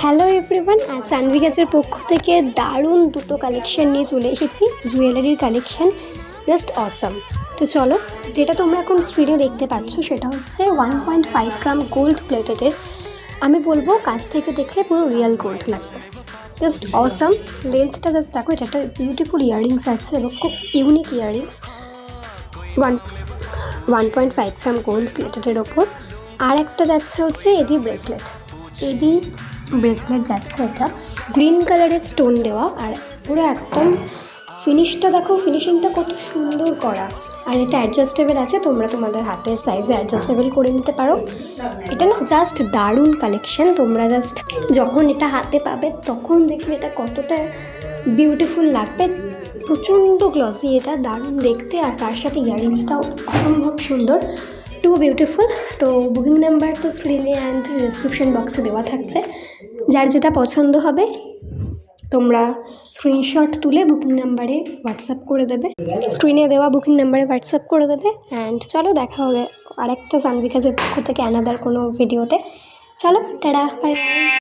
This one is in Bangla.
হ্যালো এভরিওয়ান, আর সানভিগাসের পক্ষ থেকে দারুণ দুটো কালেকশন নিয়ে চলে এসেছি, জুয়েলারির কালেকশন, জাস্ট অসাম। তো চলো, যেটা তোমরা এখন স্ক্রিনে দেখতে পাচ্ছ সেটা হচ্ছে 1.5 গ্রাম গোল্ড প্লেটেডের। আমি বলবো কাছ থেকে দেখলে পুরো রিয়েল গোল্ড লাগবে, জাস্ট অসাম। লেন্থটা জাস্ট দেখো, এটা একটা বিউটিফুল ইয়াররিংস আছে এবং খুব ইউনিক ইয়াররিংস। 1.5 গ্রাম গোল্ড প্লেটেডের ওপর আর একটা যাচ্ছে হচ্ছে এডি ব্রেসলেট। এডি ব্রেসলেট যাচ্ছে, এটা গ্রিন কালারের স্টোন দেওয়া, আর পুরো একদম ফিনিশটা দেখো, ফিনিশিংটা কত সুন্দর করা। আর এটা অ্যাডজাস্টেবল আছে, তোমরা তোমাদের হাতের সাইজে অ্যাডজাস্টেবল করে নিতে পারো। এটা না জাস্ট দারুণ কালেকশন। তোমরা জাস্ট যখন এটা হাতে পাবে তখন দেখবে এটা কতটা বিউটিফুল লাগবে। প্রচণ্ড গ্লসি, এটা দারুণ দেখতে, আর তার সাথে ইয়াররিংসটাও অসম্ভব সুন্দর, টু বিউটিফুল। তো বুকিং নাম্বার তো স্ক্রিনে অ্যান্ড ডিসক্রিপশন বক্সে দেওয়া থাকছে। যার যেটা পছন্দ হবে তোমরা স্ক্রিনশট তুলে বুকিং নাম্বারে হোয়াটসঅ্যাপ করে দেবে, স্ক্রিনে দেওয়া বুকিং নাম্বারে হোয়াটসঅ্যাপ করে দেবে। অ্যান্ড চলো, দেখা হবে আরেকটা সানভিগাসের পক্ষ থেকে অ্যানাদার কোনো ভিডিওতে। চলো, টাটা, বাই বাই।